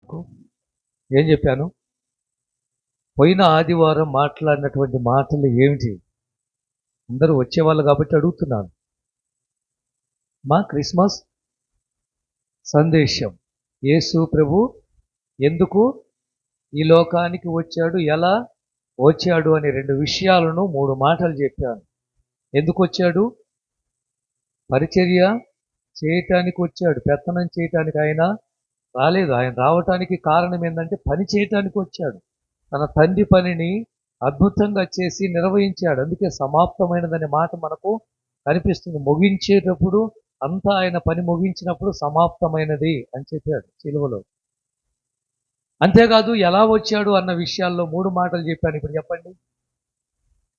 మీకు ఏం చెప్పాను? పోయిన ఆదివారం మాట్లాడినటువంటి మాటలు ఏమిటి? అందరూ వచ్చేవాళ్ళు కాబట్టి అడుగుతున్నాను. మా క్రిస్మస్ సందేశం, యేసు ప్రభు ఎందుకు ఈ లోకానికి వచ్చాడు, ఎలా వచ్చాడు అని 2 విషయాలను 3 మాటలు చెప్పాను. ఎందుకు వచ్చాడు? పరిచర్య చేయటానికి వచ్చాడు, పెత్తనం చేయటానికి ఆయన రాలేదు. ఆయన రావటానికి కారణం ఏంటంటే పని చేయటానికి వచ్చాడు. తన తండ్రి పనిని అద్భుతంగా చేసి నిర్వహించాడు. అందుకే సమాప్తమైనదనే మాట మనకు కనిపిస్తుంది. ముగించేటప్పుడు అంతా ఆయన పని ముగించినప్పుడు సమాప్తమైనది అని చెప్పాడు సిలువలో. అంతేకాదు ఎలా వచ్చాడు అన్న విషయాల్లో 3 మాటలు చెప్పాను. ఇప్పుడు చెప్పండి,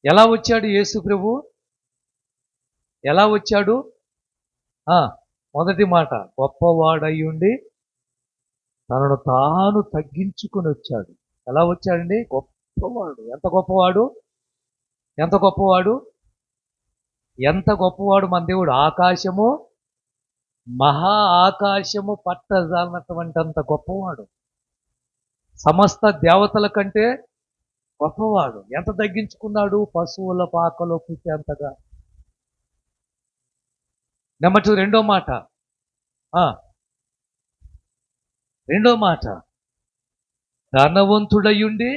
ఎలా వచ్చాడు యేసు ప్రభు? ఎలా వచ్చాడు? మొదటి మాట, గొప్పవాడయ్యుండి తనను తాను తగ్గించుకొని వచ్చాడు. ఎలా వచ్చాడండి? గొప్పవాడు. ఎంత గొప్పవాడు? ఎంత గొప్పవాడు? ఎంత గొప్పవాడు మన దేవుడు! ఆకాశము, మహా ఆకాశము పట్టజాలనటువంటింత గొప్పవాడు. సమస్త దేవతల కంటే గొప్పవాడు. ఎంత తగ్గించుకున్నాడు? పశువుల పాకలో పుట్టేంతగా. నెంబర్ 2, రెండో మాట, ధనవంతుడయుండి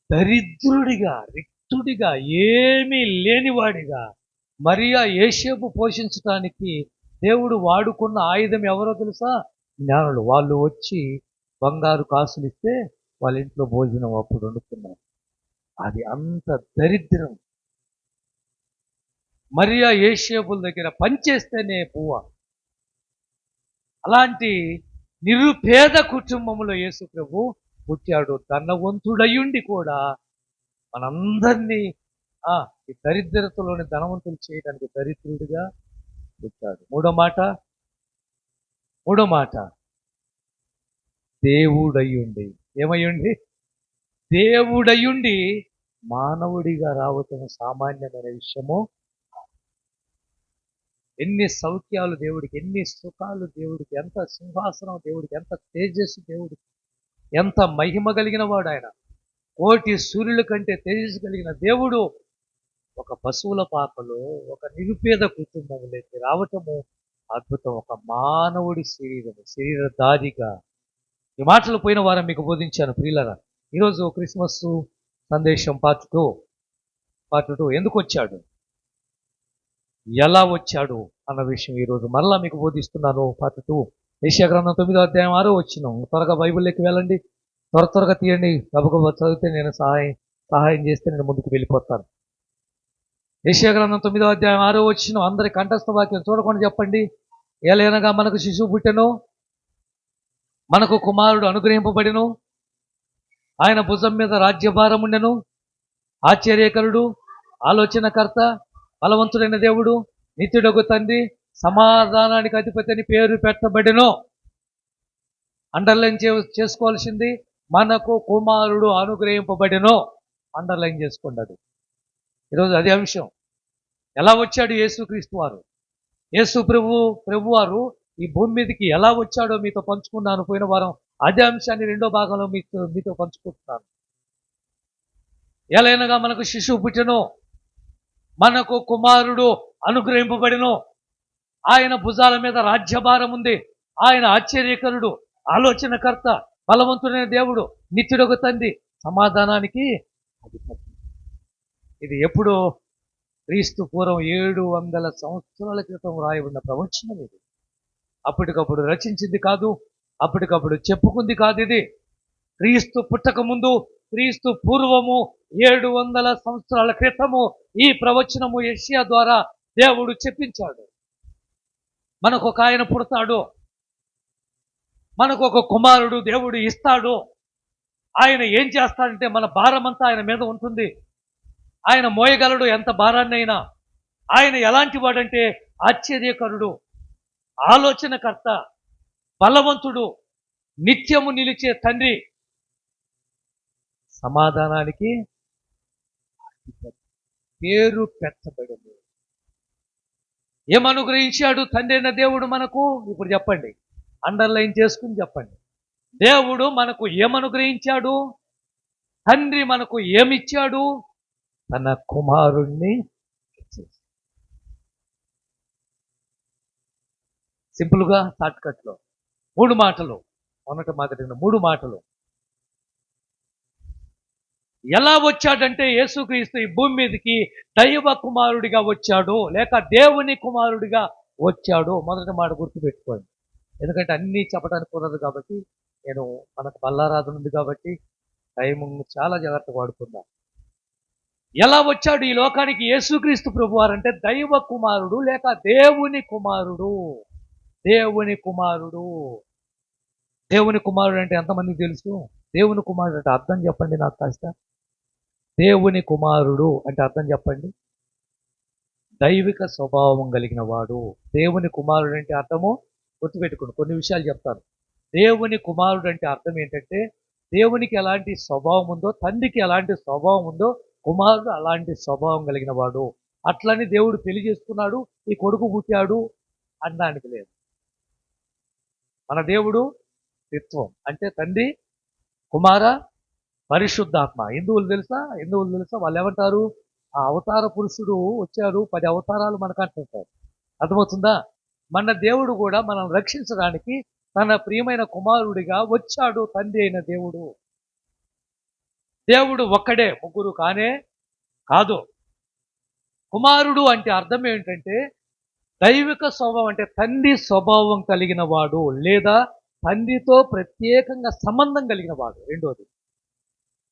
దరిద్రుడిగా, రిక్తుడిగా, ఏమీ లేనివాడిగా మరియా యేసేపు పోషించడానికి దేవుడు వాడుకున్న ఆయుధం ఎవరో తెలుసా? జ్ఞానులు. వాళ్ళు వచ్చి బంగారు కాసులు ఇస్తే వాళ్ళ ఇంట్లో భోజనం అప్పుడు వండుకున్నారు. అది అంత దరిద్రం. మరియా యేసేపుల దగ్గర పనిచేస్తేనే పువ్వ. అలాంటి నిరుపేద కుటుంబంలో యేసు ప్రభు పుట్టాడు. ధనవంతుడయుండి కూడా మనందరినీ ఈ దరిద్రతలోని ధనవంతులు చేయడానికి దరిద్రుడిగా పుట్టాడు. మూడో మాట, దేవుడయ్యుండి. ఏమయ్యుండి? దేవుడయ్యుండి మానవుడిగా రావటం సామాన్యమైన విషయము. ఎన్ని సౌఖ్యాలు దేవుడికి, ఎన్ని సుఖాలు దేవుడికి, ఎంత సింహాసనం దేవుడికి, ఎంత తేజస్సు దేవుడికి, ఎంత మహిమ కలిగిన వాడు ఆయన. 1,000,000 సూర్యుల కంటే తేజస్సు కలిగిన దేవుడు ఒక పశువుల పాకలో ఒక నిరుపేద కుటుంబంలోకి రావటము అద్భుతం. ఒక మానవుడి శరీరధారిగా. ఈ మాటలు పోయిన వారం మీకు బోధించాను ప్రియులారా. ఈరోజు క్రిస్మస్ సందేశం పార్ట్ 2 ఎందుకు వచ్చాడు, ఎలా వచ్చాడు అన్న విషయం ఈరోజు మరలా మీకు బోధిస్తున్నాను. పార్ట్ 2, యెషయా గ్రంథం 9వ అధ్యాయం 6వ వచనం. త్వరగా బైబిల్లోకి వెళ్ళండి, త్వరగా తీయండి. గబగబా చదివితే నేను సహాయం చేస్తే నేను ముందుకు వెళ్ళిపోతాను. యెషయా గ్రంథం 9వ అధ్యాయం 6వ వచనం. అందరి కంఠస్థ వాక్యం చూడకుండా చెప్పండి. ఏలైనగా మనకు శిశువు పుట్టెను, మనకు కుమారుడు అనుగ్రహింపబడెను, ఆయన భుజం మీద రాజ్యభారం ఉండెను, ఆశ్చర్యకరుడు, ఆలోచనకర్త, బలవంతుడైన దేవుడు, నిత్యుడగు తండ్రి, సమాధానానికి అధిపతి అని పేరు పెట్టబడెను. అండర్లైన్ చేసుకోవాల్సింది, మనకు కుమారుడు అనుగ్రహింపబడెను. అండర్లైన్ చేసుకోండి. అది ఈరోజు అదే అంశం. ఎలా వచ్చాడు యేసుక్రీస్తు వారు? యేసు ప్రభువారు ఈ భూమి మీదకి ఎలా వచ్చాడో మీతో పంచుకున్నాను పోయిన వారం. అదే అంశాన్ని 2వ భాగంలో మీతో పంచుకుంటున్నాను. ఎలైనగా మనకు శిశువు పుట్టెను, మనకు కుమారుడు అనుగ్రహింపబడెను, ఆయన భుజాల మీద రాజ్యభారం ఉంది, ఆయన ఆశ్చర్యకరుడు, ఆలోచనకర్త, బలవంతుడైన దేవుడు, నిత్యుడొక తండ్రి, సమాధానానికి అధిపతి. ఇది ఎప్పుడో క్రీస్తు పూర్వం 700 సంవత్సరాల క్రితం రాయబడిన ప్రవచనం. ఇది అప్పటికప్పుడు రచించింది కాదు, అప్పటికప్పుడు చెప్పుకుంది కాదు. ఇది క్రీస్తు పుట్టక ముందు, క్రీస్తు పూర్వము 700 సంవత్సరాల క్రితము ఈ ప్రవచనము యెషయా ద్వారా దేవుడు చెప్పించాడు. మనకు ఒక ఆయన పుడతాడు, మనకు ఒక కుమారుడు దేవుడు ఇస్తాడు. ఆయన ఏం చేస్తాడంటే మన భారమంతా ఆయన మీద ఉంటుంది. ఆయన మోయగలడు ఎంత భారాన్నైనా. ఆయన ఎలాంటి వాడంటే ఆశ్చర్యకరుడు, ఆలోచనకర్త, బలవంతుడు, నిత్యము నిలిచే తండ్రి, సమాధానానికి పేరు పెట్టబడింది. ఏమనుగ్రహించాడు తండ్రి అయిన దేవుడు మనకు? ఇప్పుడు చెప్పండి. అండర్లైన్ చేసుకుని చెప్పండి. దేవుడు మనకు ఏమనుగ్రహించాడు? తండ్రి మనకు ఏమిచ్చాడు? తన కుమారుణ్ణి ఇచ్చేసి. సింపుల్గా షార్ట్కట్లో 3 మాటలు, మొదటి 3 మాటలు. ఎలా వచ్చాడంటే యేసుక్రీస్తు ఈ భూమి మీదకి దైవ కుమారుడిగా వచ్చాడు, లేక దేవుని కుమారుడిగా వచ్చాడు. మొదటి మాట గుర్తుపెట్టుకోండి. ఎందుకంటే అన్నీ చెప్పడానికి కుదరదు కాబట్టి, నేను మనకు బల్లారాధన ఉంది కాబట్టి టైం చాలా జాగ్రత్తగా వాడుకుందాం. ఎలా వచ్చాడు ఈ లోకానికి యేసుక్రీస్తు ప్రభువారంటే దైవ కుమారుడు లేక దేవుని కుమారుడు. దేవుని కుమారుడు. దేవుని కుమారుడు అంటే ఎంతమందికి తెలుసు? దేవుని కుమారుడు అంటే అర్థం చెప్పండి నాకు కాస్త. దేవుని కుమారుడు అంటే అర్థం చెప్పండి. దైవిక స్వభావం కలిగిన వాడు. దేవుని కుమారుడు అంటే అర్థము గుర్తుపెట్టుకోండి. కొన్ని విషయాలు చెప్తాను. దేవుని కుమారుడు అంటే అర్థం ఏంటంటే, దేవునికి ఎలాంటి స్వభావం ఉందో, తండ్రికి ఎలాంటి స్వభావం ఉందో, కుమారుడు అలాంటి స్వభావం కలిగిన వాడు. అట్లని దేవుడు పెళ్లి చేసుకున్నాడు, ఈ కొడుకు పుట్టాడు అనడానికి లేదు. మన దేవుడు త్రిత్వం అంటే తండ్రి, కుమార, పరిశుద్ధాత్మ. హిందువులు తెలుసా? వాళ్ళు ఏమంటారు? ఆ అవతార పురుషుడు వచ్చారు, 10 అవతారాలు మనకు అంటుంటారు. అర్థమవుతుందా? మన దేవుడు కూడా మనం రక్షించడానికి తన ప్రియమైన కుమారుడిగా వచ్చాడు. తండ్రి అయిన దేవుడు. దేవుడు ఒక్కడే, ముగ్గురు కాదు. కుమారుడు అంటే అర్థం ఏంటంటే దైవిక స్వభావం అంటే తండ్రి స్వభావం కలిగిన వాడు, లేదా తండ్రితో ప్రత్యేకంగా సంబంధం కలిగిన వాడు. రెండోది,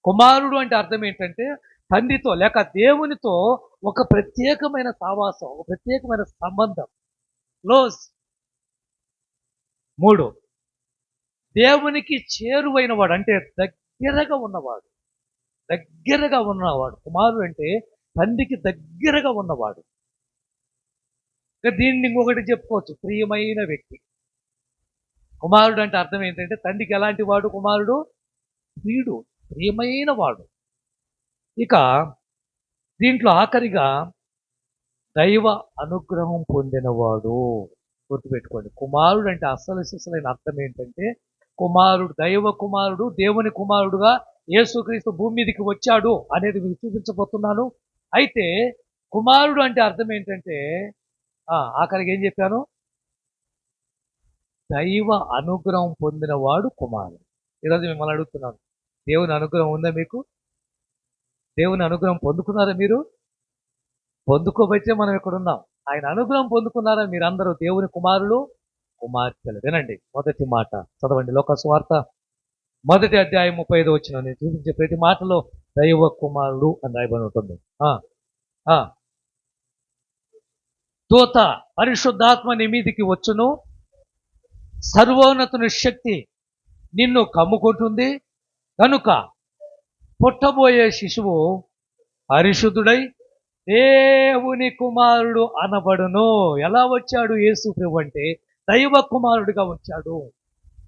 కుమారుడు అంటే అర్థం ఏంటంటే తండ్రితో లేక దేవునితో ఒక ప్రత్యేకమైన సావాసం, ఒక ప్రత్యేకమైన సంబంధం, క్లోజ్. 3, దేవునికి చేరువైన వాడు అంటే దగ్గరగా ఉన్నవాడు. కుమారుడు అంటే తండ్రికి దగ్గరగా ఉన్నవాడు. దీన్ని ఇంకొకటి చెప్పుకోవచ్చు, ప్రియమైన వ్యక్తి. కుమారుడు అంటే అర్థం ఏంటంటే తండ్రికి ఎలాంటి వాడు? కుమారుడు ప్రియుడు, ప్రియమైన వాడు. ఇక దీంట్లో ఆఖరిగా దైవ అనుగ్రహం పొందినవాడు. గుర్తుపెట్టుకోండి. కుమారుడు అంటే అసలు సిసలైన అర్థం ఏంటంటే కుమారుడు, దైవ కుమారుడు, దేవుని కుమారుడుగా యేసుక్రీస్తు భూమి మీదకి వచ్చాడు అనేది మీకు చూపించబోతున్నాను. అయితే కుమారుడు అంటే అర్థం ఏంటంటే ఆఖరికి ఏం చెప్పాను? దైవ అనుగ్రహం పొందినవాడు కుమారుడు. ఈరోజు మిమ్మల్ని అడుగుతున్నాను, దేవుని అనుగ్రహం ఉందా మీకు? దేవుని అనుగ్రహం పొందుకున్నారా మీరు? పొందుకోబట్టే మనం ఇక్కడ ఉన్నాం. ఆయన అనుగ్రహం పొందుకున్నారా మీరందరూ? దేవుని కుమారులు, కుమార్తెలు. వినండి, మొదటి మాట చదవండి. లోకసువార్త 1వ అధ్యాయం 35వ వచనం. నేను చూపించే ప్రతి మాటలో దైవ కుమారుడు అని రాయబడి ఉంటుంది. దూత పరిశుద్ధాత్మ నీ మీదికి వచ్చును, సర్వోన్నతుని శక్తి నిన్ను కమ్ముకుంటుంది, కనుక పుట్టబోయే శిశువు పరిశుద్ధుడై దేవుని కుమారుడు అనబడును. ఎలా వచ్చాడు యేసు ప్రభు అంటే దైవ కుమారుడిగా వచ్చాడు,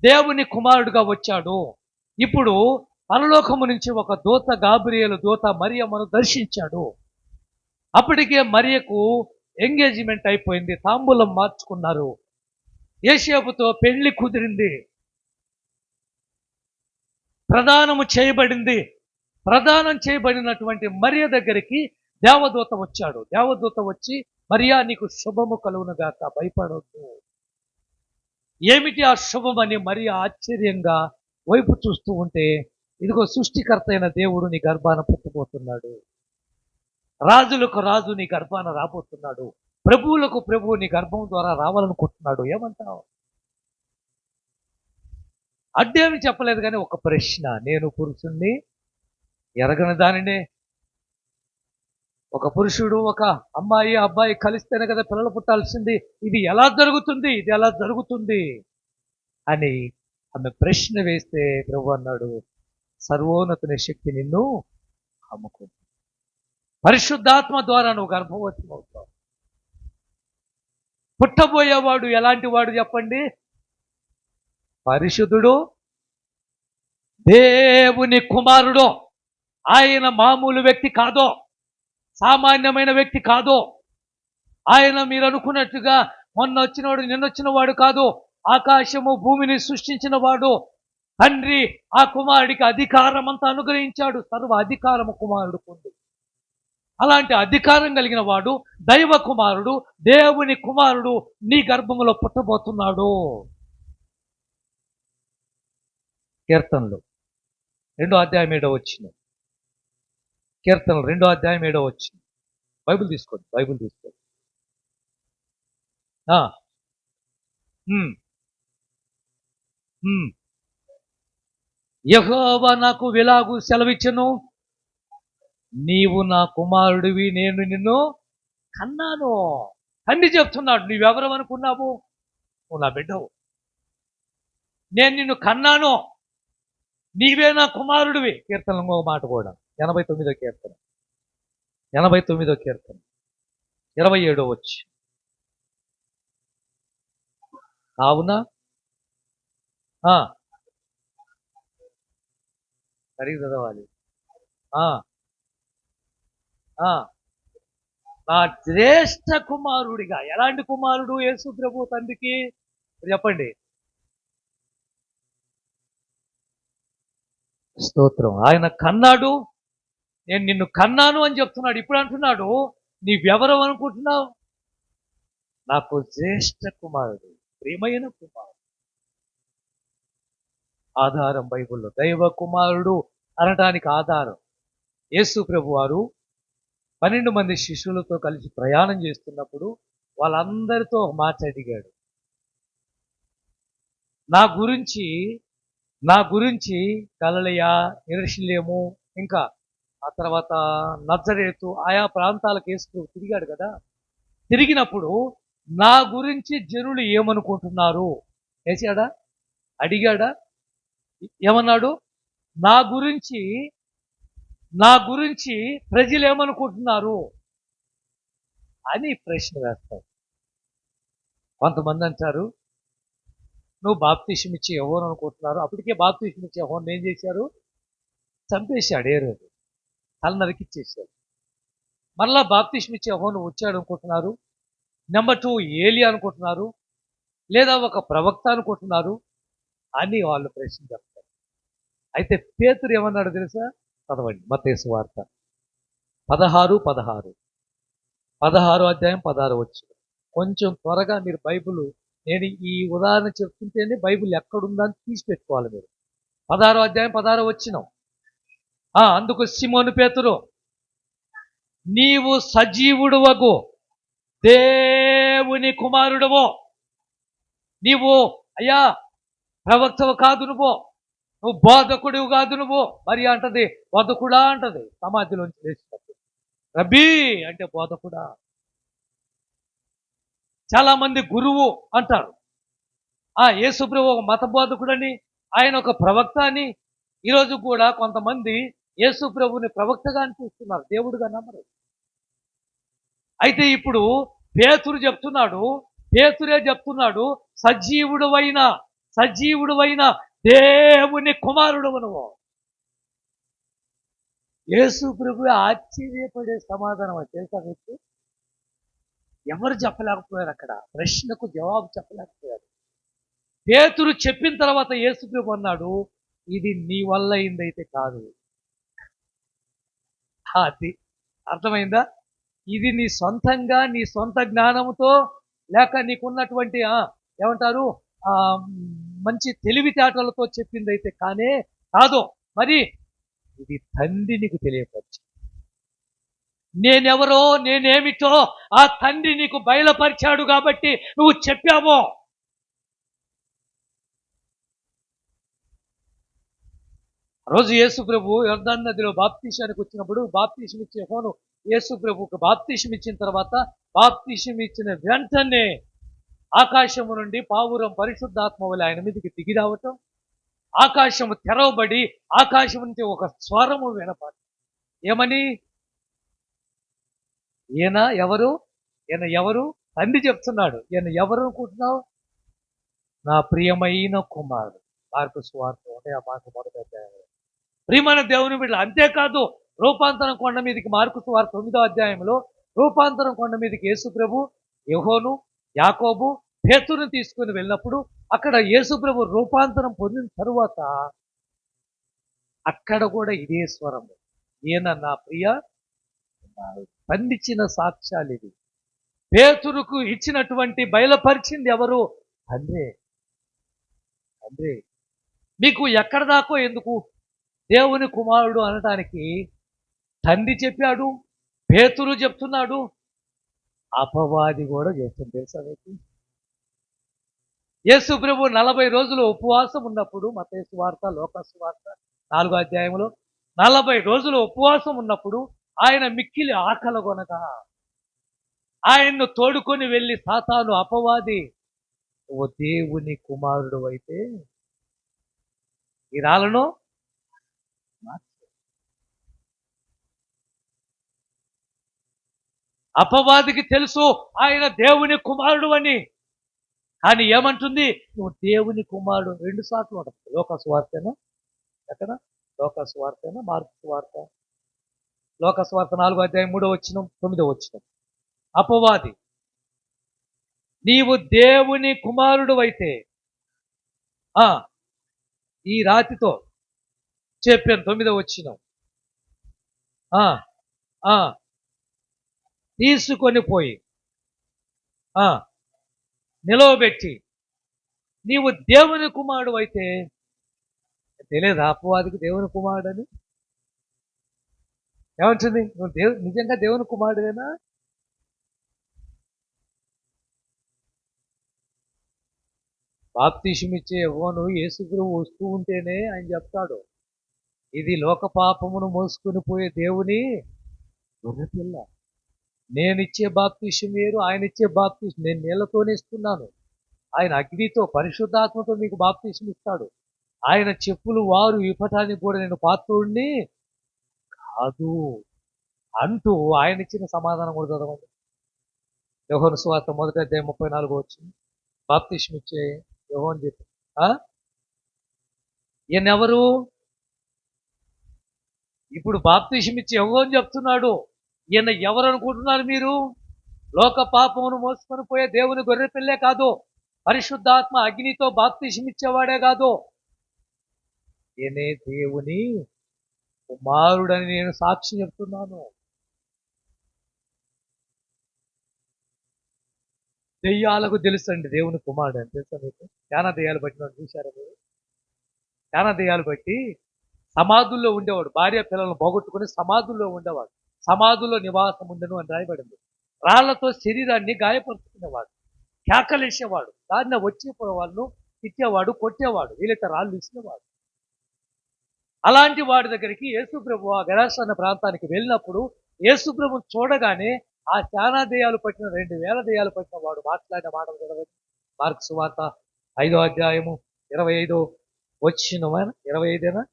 దేవుని కుమారుడిగా వచ్చాడు. ఇప్పుడు పరలోకము నుంచి ఒక దూత, గాబ్రియేలు దూత మరియమ్మను దర్శించాడు. అప్పటికే మరియకు ఎంగేజ్మెంట్ అయిపోయింది, తాంబూలం మార్చుకున్నారు, యేసేపుతో పెళ్లి కుదిరింది, ప్రదానం చేయబడినటువంటి మరియ దగ్గరికి దేవదూత వచ్చాడు. దేవదూత వచ్చి, మరియా నీకు శుభము కలుగునుగాక, భయపడవద్దు. ఏమిటి ఆ శుభమని మరియా ఆశ్చర్యంగా వైపు చూస్తూ ఉంటే, ఇదిగో సృష్టికర్త అయిన దేవుడు నీ గర్భాన పుట్టబోతున్నాడు, రాజులకు రాజు నీ గర్భాన రాబోతున్నాడు, ప్రభువులకు ప్రభువు నీ గర్భం ద్వారా రావాలనుకుంటున్నాడు. ఏమంటావు? అడ్డేమి చెప్పలేదు, కానీ ఒక ప్రశ్న. నేను పురుషుణ్ణి ఎరగని దానినే. ఒక పురుషుడు ఒక అబ్బాయి కలిస్తేనే కదా పిల్లలు పుట్టాల్సింది. ఇది ఎలా జరుగుతుంది అని ఆమె ప్రశ్న వేస్తే ప్రభు అన్నాడు, సర్వోన్నతుని శక్తి నిన్ను కమ్ముకుంది, పరిశుద్ధాత్మ ద్వారా నువ్వు గర్భవతి అవుతావు. పుట్టబోయేవాడు ఎలాంటి వాడు చెప్పండి? పరిశుద్ధుడు, దేవుని కుమారుడు. ఆయన మామూలు వ్యక్తి కాదో, సామాన్యమైన వ్యక్తి కాదో. ఆయన మీరు అనుకున్నట్టుగా మొన్న వచ్చినవాడు నిన్నొచ్చిన వాడు కాదు. ఆకాశము భూమిని సృష్టించిన వాడు తండ్రి ఆ కుమారుడికి అధికారం అంతా అనుగ్రహించాడు. సర్వ అధికారము కుమారుడు పొంది, అలాంటి అధికారం కలిగిన వాడు దైవ కుమారుడు, దేవుని కుమారుడు నీ గర్భములో పుట్టబోతున్నాడు. కీర్తనలు 2:7 కీర్తనలు 2:7 బైబిల్ తీసుకోండి, బైబిల్ తీసుకోండి. యెహోవా నాకు ఇలాగు సెలవిచ్చెను, నీవు నా కుమారుడివి, నేను నిన్ను కన్నాను. తండ్రి చెప్తున్నాడు, నువ్వెవరు అనుకున్నావు? నువ్వు నా బిడ్డవు, నేను నిన్ను కన్నాను, నీవే నా కుమారుడివి. కీర్తనలో ఇంకో మాట కూడా 89వ కీర్తన 27 కావున సరిగ్గా చదవాలి. నా జ్యేష్ఠ కుమారుడిగా. ఎలాంటి కుమారుడు యేసు ప్రభు తండ్రికి? చెప్పండి. స్తోత్రం. ఆయన కన్నాడు, నేను నిన్ను కన్నాను అని చెప్తున్నాడు. ఇప్పుడు అంటున్నాడు, నీవెవరు అనుకుంటున్నావు? నాకు జ్యేష్ఠ కుమారుడు, ప్రియమైన కుమారుడు. ఆధారం బైబిల్లో దైవ కుమారుడు అనటానికి ఆధారం. యేసు ప్రభు వారు 12 మంది శిష్యులతో కలిసి ప్రయాణం చేస్తున్నప్పుడు వాళ్ళందరితో మాట అడిగాడు, నా గురించి గలిలయ, యెరూషలేము, ఇంకా ఆ తర్వాత నజరేతు, ఆయా ప్రాంతాలకు యేసు తిరిగాడు కదా. తిరిగినప్పుడు నా గురించి జనులు ఏమనుకుంటున్నారు వేసాడా? అడిగాడా? ఏమన్నాడు? నా గురించి ప్రజలు ఏమనుకుంటున్నారు అని ప్రశ్న వేస్తాడు. కొంతమంది అంటారు, నువ్వు బాప్తిసం ఇచ్చి యోహాను అనుకుంటున్నారు. అప్పటికే బాప్తిసం ఇచ్చి యోహాను ఏం చేశారు? చంపేశాడు. ఏ రోజు తల నరికిచ్చేశాడు. మరలా బాప్తిసం ఇచ్చి యోహాను వచ్చాడు అనుకుంటున్నారు. నెంబర్ 2 ఏలి అనుకుంటున్నారు, లేదా ఒక ప్రవక్త అనుకుంటున్నారు అని వాళ్ళు ప్రశ్న చెప్తారు. అయితే పేతురు ఏమన్నాడు తెలుసా? చదవండి, మత్తయి సువార్త 16:16 కొంచెం త్వరగా మీరు బైబిల్, నేను ఈ ఉదాహరణ చెప్తుంటేనే బైబిల్ ఎక్కడుందని తీసి పెట్టుకోవాలి మీరు. 16:16 అందుకు సిమోను పేతురు, నీవు సజీవుడువగు దేవుని కుమారుడవో, నీవు అయ్యా ప్రవక్తవు కాదు, నువ్వు బోధకుడు కాదు, నువ్వు మరి అంటది, బోధకుడా అంటది సమాధిలోంచి లేచినప్పుడు. రబ్బీ అంటే బోధకుడా. చాలా మంది గురువు అంటారు. యేసు ప్రభు ఒక మత బోధకుడని, ఆయన ఒక ప్రవక్త అని. ఈరోజు కూడా కొంతమంది యేసు ప్రభుని ప్రవక్తగా అనిపిస్తున్నారు, దేవుడుగా నమ్మరు. అయితే ఇప్పుడు పేతురే చెప్తున్నాడు, సజీవుడువైన దేవుని కుమారుడు నువ్వు. యేసు ప్రభు ఆశ్చర్యపడే సమాధానం తెలుసా మీకు? ఎవరు చెప్పలేకపోయారు, అక్కడ ప్రశ్నకు జవాబు చెప్పలేకపోయారు. పేతురు చెప్పిన తర్వాత యేసు ప్రభు అన్నాడు, ఇది నీ వల్ల అయిందైతే కాదు. అది అర్థమైందా? ఇది నీ సొంతంగా, నీ సొంత జ్ఞానంతో, లేక నీకున్నటువంటి ఏమంటారు మంచి తెలివితేటలతో చెప్పిందైతే కానే కాదు. మరి ఇది తండ్రి నీకు తెలియపరిచి, నేనెవరో నేనేమిటో ఆ తండ్రి నీకు బయలుపరిచాడు కాబట్టి నువ్వు చెప్పావో. రోజు యేసు ప్రభు యోర్దాను నదిలో బాప్తీసానికి వచ్చినప్పుడు బాప్తీసం ఇచ్చే యోహాను యేసు ప్రభుకు బాప్తీసం ఇచ్చిన తర్వాత, బాప్తీసం ఇచ్చిన వెంటనే ఆకాశము నుండి పావురం పరిశుద్ధాత్మ వలె ఆయన మీదకి దిగి రావటం, ఆకాశము తెరవబడి ఆకాశం నుంచి ఒక స్వరము వినపడి, ఏమని? ఈయన ఎవరు? తండ్రి చెప్తున్నాడు. ఈయన ఎవరు అనుకుంటున్నావు? నా ప్రియమైన కుమారుడు. మార్కు సువార్త 1 ప్రియమైన దేవుని బిడ్డ. అంతేకాదు, రూపాంతరం కొండ మీదకి మార్కు సువార్త 9 రూపాంతరం కొండ మీదకి యేసు ప్రభు, యోహాను, యాకోబు, పేతురుని తీసుకుని వెళ్ళినప్పుడు అక్కడ యేసుప్రభు రూపాంతరం పొందిన తరువాత అక్కడ కూడా ఇదే స్వరము, ఈయన నా ప్రియ కుమారుడు. పండించిన సాక్ష్యాలు ఇది. పేతురుకు ఇచ్చినటువంటి బయలుపరిచింది ఎవరు? తండ్రే. తండ్రే. మీకు ఎక్కడ దాకో ఎందుకు? దేవుని కుమారుడు అనటానికి తండ్రి చెప్పాడు, పేతురు చెప్తున్నాడు, అపవాది కూడా చెప్తుంది. తెలుసా మీకు? యేసు ప్రభు 40 రోజులు ఉపవాసం ఉన్నప్పుడు, మత్తయి సువార్త, లూకా సువార్త 4వ అధ్యాయంలో 40 రోజులు ఉపవాసం ఉన్నప్పుడు ఆయన మిక్కిలి ఆకలగొనగా ఆయన్ను తోడుకొని వెళ్ళి సాతాను, అపవాది, ఓ దేవుని కుమారుడు అయితే ఈ రాళ్ళను మార్చు. అపవాదికి తెలుసు ఆయన దేవుని కుమారుడు అని. కానీ ఏమంటుంది? నువ్వు దేవుని కుమారుడు 2 సార్లు ఉంటుంది. లోకా సువార్తేనా? ఎక్కడ? లోకా సువార్తేనా? మార్కు సువార్త? లోకా సువార్త 4వ అధ్యాయం 3వ వచనం 9వ వచనం. అపవాది, నీవు దేవుని కుమారుడు అయితే ఈ రాతితో చెప్పాను. 9వ వచనం. తీసుకొని పోయి నిలవబెట్టి నీవు దేవుని కుమారుడు అయితే, తెలియదు అపవాదికి దేవుని కుమారుడు అని? ఏమంటుంది? నువ్వు నిజంగా దేవుని కుమారుడేనా? బాప్తిసం ఇచ్చే యోహాను యేసుప్రభువు వస్తూ ఉంటేనే ఆయన చెప్తాడు, ఇది లోక పాపమును మోసుకుని పోయే దేవుని గొర్రెపిల్ల. నేను ఇచ్చే బాప్తిసం వేరు, ఆయన ఇచ్చే బాప్తిసం. నేను నీళ్లతోనే ఇస్తున్నాను, ఆయన అగ్నితో పరిశుద్ధాత్మతో మీకు బాప్తిసం ఇస్తాడు. ఆయన చెప్పులు వారు ఇవ్వటానికి కూడా నేను పాత్రుడిని కాదు అంటూ ఆయన ఇచ్చిన సమాధానం కూడా చదవండి. యోహాను సువార్త 1వ అధ్యాయం 34వ వచనం. బాప్తిసం ఇచ్చే యోహాను చెప్పి, ఈయనెవరు? ఇప్పుడు బాప్తిసం ఇచ్చే యోహాను చెప్తున్నాడు. ఈయన ఎవరు అనుకుంటున్నారు మీరు? లోక పాపమును మోసుకొని పోయే దేవుని గొర్రె పిల్లే కాదు, పరిశుద్ధాత్మ అగ్నితో బాప్తిసం ఇచ్చేవాడే కాదు, ఈయనే దేవుని కుమారుడని నేను సాక్షి చెప్తున్నాను. దెయ్యాలకు తెలుసండి దేవుని కుమారుడు అని. తెలుసా మీకు? చాలా దెయ్యాలు పట్టిన చూశారా మీరు? చాలా దెయ్యాలు బట్టి సమాధుల్లో ఉండేవాడు, భార్య పిల్లలను పోగొట్టుకుని సమాధుల్లో ఉండేవాడు, సమాధుల్లో నివాసం ఉండను అని రాయబడింది. రాళ్లతో శరీరాన్ని గాయపరుచుకునేవాడు, కేకలేసేవాడు, దాన్ని వచ్చిపోయే వాళ్ళను తిట్టేవాడు, కొట్టేవాడు, వీళ్ళైతే రాళ్ళు ఇచ్చినవాడు. అలాంటి వాడి దగ్గరికి యేసుప్రభు ఆ గెరాసన ప్రాంతానికి వెళ్ళినప్పుడు యేసుప్రభు చూడగానే ఆ చాలా దెయ్యాలు పట్టిన 2000 దెయ్యాలు పట్టిన వాడు మాట్లాడిన మాటలు చదవండి. మార్కు సువార్త 5వ అధ్యాయము 25వ వచనం. 25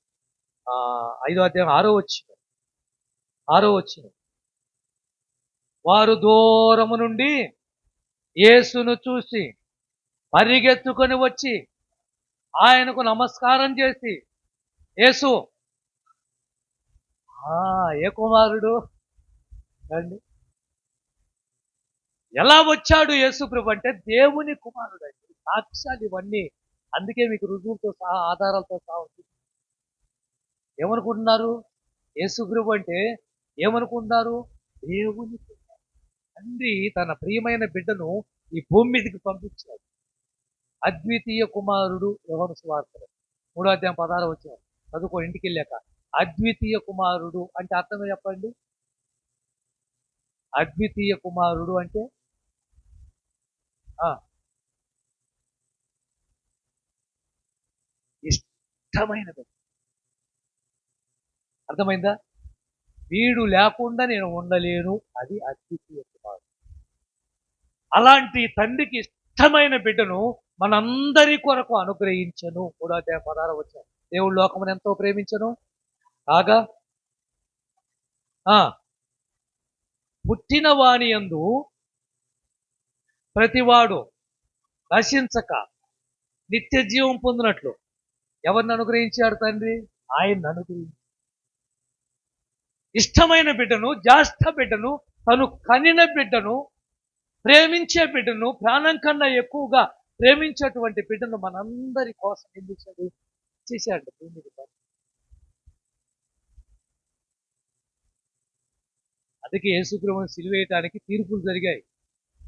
5వ అధ్యాయం 6వ వచనం. వారు దూరము నుండి యేసును చూసి పరిగెత్తుకొని వచ్చి ఆయనకు నమస్కారం చేసి, యేసు ఏ కుమారుడు అండి? ఎలా వచ్చాడు యేసుప్రభు అంటే దేవుని కుమారుడు అండి. సాక్ష్యాలు ఇవన్నీ. అందుకే మీకు రుజువులతో సహా, ఆధారాలతో సహా ఉంటుంది. ఏమనుకుంటున్నారు? యేసుప్రభు అంటే ఏమనుకుంటున్నారు? దేవుని తండ్రి తన ప్రియమైన బిడ్డను ఈ భూమి మీదకి పంపించాడు. అద్వితీయ కుమారుడు. యోహాను సువార్త 3వ అధ్యాయం 16వ వచనం చదువుకో ఇంటికి వెళ్ళాక. అద్వితీయ కుమారుడు అంటే అర్థం చెప్పండి. అద్వితీయ కుమారుడు అంటే ఇష్టమైనది. అర్థమైందా? వీడు లేకుండా నేను ఉండలేను, అది అద్వితీయ కుమారుడు. అలాంటి తండ్రికి ఇష్టమైన బిడ్డను మనందరి కొరకు అనుగ్రహించను. 3వ అధ్యాయం 16వ వచనం. దేవుడు లోకమును ఎంతో ప్రేమించను కాగా పుట్టిన వాని యందు ప్రతివాడు నశించక నిత్య జీవం పొందినట్లు ఎవరిని అనుగ్రహించాడు తండ్రి? ఆయన్ని అనుగ్రహించి ఇష్టమైన బిడ్డను, జ్యేష్ఠ బిడ్డను, తను కనిన బిడ్డను ప్రేమించే బిడ్డను ప్రాణం కన్నా ఎక్కువగా ప్రేమించేటువంటి బిడ్డను మనందరి కోసం ఏం చేశాడు భూమి మీద. అందుకే యేసుప్రభువుని సిలువేయటానికి తీర్పులు జరిగాయి.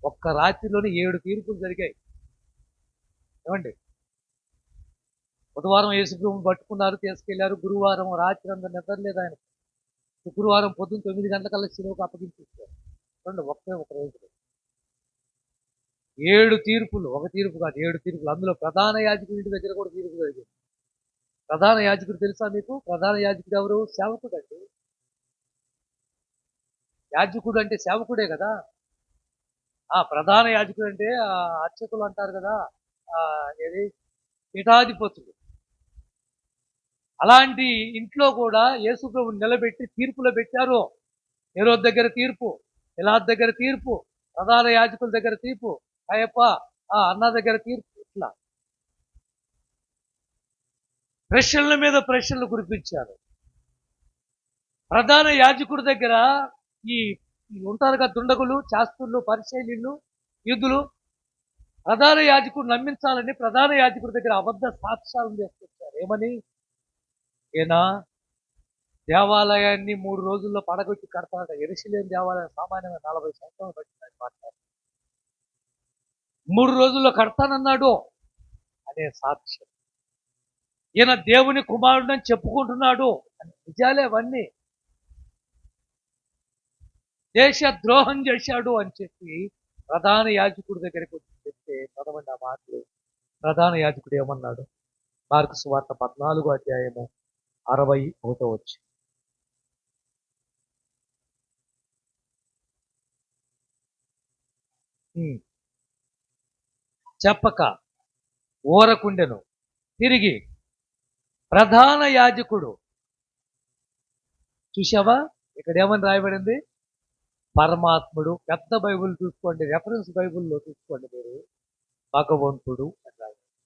ఒక్క రాత్రిలోనే 7 తీర్పులు జరిగాయి. ఏమండి, బుధవారం యేసుప్రభువుని పట్టుకున్నారు, తీసుకెళ్లారు. గురువారం రాత్రి అంతా నిద్రలేదు ఆయన. శుక్రవారం పొద్దున్న 9 గంటలకల్లా సిలువకు అప్పగించేశారు. చూడండి, ఒక రోజులో 7 తీర్పులు. ఒక తీర్పు కాదు, 7 తీర్పులు. అందులో ప్రధాన యాజకుడి ఇంటి దగ్గర కూడా తీర్పు జరిగింది. ప్రధాన యాజకుడు తెలుసా మీకు? ప్రధాన యాజకుడు ఎవరు? సేవకుడు అండి. యాజకుడు అంటే సేవకుడే కదా. ప్రధాన యాజకుడు అంటే అర్చకులు అంటారు కదా, ఏది పీఠాధిపతులు. అలాంటి ఇంట్లో కూడా యేసుప్రభుని నిలబెట్టి తీర్పులో పెట్టారు. హేరోదు దగ్గర తీర్పు, పిలాతు దగ్గర తీర్పు, ప్రధాన యాజకుల దగ్గర తీర్పు, కయప అన్న దగ్గర తీర్పు. ఇట్లా ప్రశ్నల మీద ప్రశ్నలు కురిపించారు. ప్రధాన యాజకుడి దగ్గర ఈ ఉంటారుగా దుండగులు, శాస్త్రులు, పరిశీలీలు, యూదులు. ప్రధాన యాజకుడు నమ్మించాలని ప్రధాన యాజకుడి దగ్గర అబద్ధ సాక్ష్యాలను చేసుకొచ్చారు. ఏమని? ఈయన దేవాలయాన్ని 3 రోజుల్లో పడగొట్టి కడతాడు. యెరూషలేము దేవాలయం సామాన్యంగా 40 సంవత్సరాలు పట్టిందని మాట్లాడు. 3 రోజుల్లో కడతానన్నాడు అనే సాక్ష్యం. ఈయన దేవుని కుమారుడు అని చెప్పుకుంటున్నాడు. నిజాలే అవన్నీ. దేశ ద్రోహం చేశాడు అని చెప్పి ప్రధాన యాజకుడి దగ్గరికి వచ్చి చెప్తే చదవండి ఆ మాటలు. ప్రధాన యాజకుడు ఏమన్నాడు? మార్కు సువార్త 14వ అధ్యాయము 61వ వచనం. చెప్పక ఊరకుండెను. తిరిగి ప్రధాన యాజకుడు, చూసావా ఇక్కడ ఏమని రాయబడింది? పరమాత్ముడు. పెద్ద బైబుల్ చూసుకోండి, రెఫరెన్స్ బైబుల్లో చూసుకోండి మీరు, భగవంతుడు అని రాయబడింది.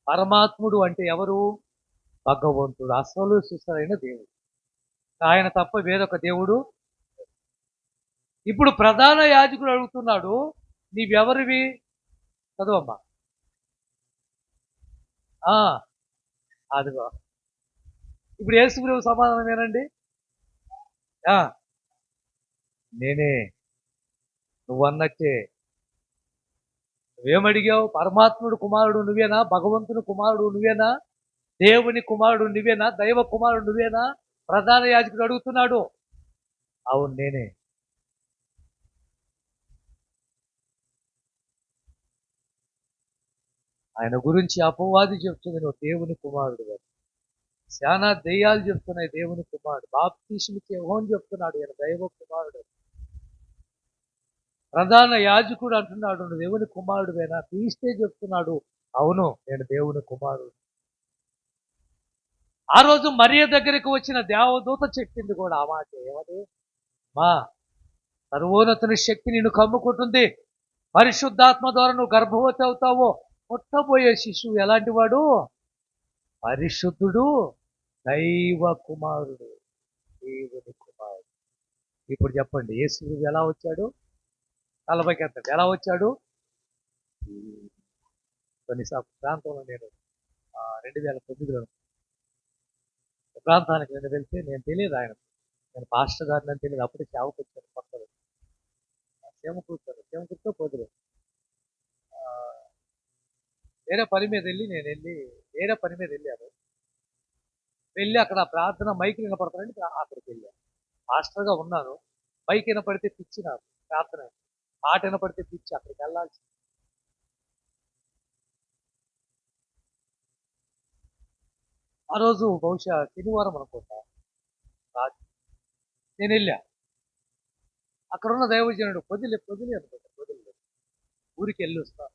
పరమాత్ముడు అంటే ఎవరు? భగవంతుడు, అసలు సుసరైన దేవుడు. ఆయన తప్ప వేరొక దేవుడు. ఇప్పుడు ప్రధాన యాజకుడు అడుగుతున్నాడు, నీవెవరివి? చదువమ్మా. అదిగో ఇప్పుడు యేసుప్రభు సమాధానం ఏనండి? నేనే, నువ్వన్నట్టే. నువ్వేమడిగావు? పరమాత్ముడు కుమారుడు నువ్వేనా? భగవంతుని కుమారుడు నువ్వేనా? దేవుని కుమారుడు నువ్వేనా? దైవ కుమారుడు నువ్వేనా? ప్రధాన యాజకుడు అడుగుతున్నాడు. అవును, నేనే. ఆయన గురించి అపవాది చెప్తుంది, నువ్వు దేవుని కుమారుడు గారు. శానా దెయ్యాలు చెప్తున్నాయి దేవుని కుమారుడు. బాప్తీసుమిచ్చే యోహాను చెప్తున్నాడు ఈయన దైవ కుమారుడు. ప్రధాన యాజకుడు అంటున్నాడు, నువ్వు దేవుని కుమారుడువేనా? క్రీస్తే చెప్తున్నాడు, అవును నేను దేవుని కుమారుడు. ఆ రోజు మరియ దగ్గరికి వచ్చిన దేవదూత చెప్పింది కూడా ఆ మాట. ఏమని? మా సర్వోన్నతుని శక్తి నిన్ను కమ్ముకుంటుంది, పరిశుద్ధాత్మ ద్వారా నువ్వు గర్భవతి అవుతావు, పుట్టబోయే శిశువు ఎలాంటి వాడు? పరిశుద్ధుడు, దైవ కుమారుడు, దేవుని కుమారుడు. ఇప్పుడు చెప్పండి, యేసు ఎలా వచ్చాడు? తలపైకి ఎత్తాడు. ఎలా వచ్చాడు? కొన్ని ప్రాంతంలో నేను 2009లో ప్రాంతానికి నేను వెళ్తే, నేను తెలియదు ఆయన, నేను పాస్టర్ గారిని అని తెలియదు. అప్పుడే సేవకు వచ్చాను కొత్తలో. సేమకూరుతో పోదురు వేరే పని మీద వెళ్ళాను. వెళ్ళి అక్కడ ప్రార్థన మైకి వినపడతానని అక్కడికి వెళ్ళాను. మాస్టర్గా ఉన్నాను. మైకి వినపడితే పిచ్చి నాకు, ప్రార్థన పాట వినపడితే పిచ్చి, అక్కడికి వెళ్ళాల్సి. ఆ రోజు బహుశా శనివారం అనుకుంటా. నేను వెళ్ళా. అక్కడున్న దైవజనుడు పొదిలి అనుకుంటా, ఊరికి వెళ్ళి వస్తా,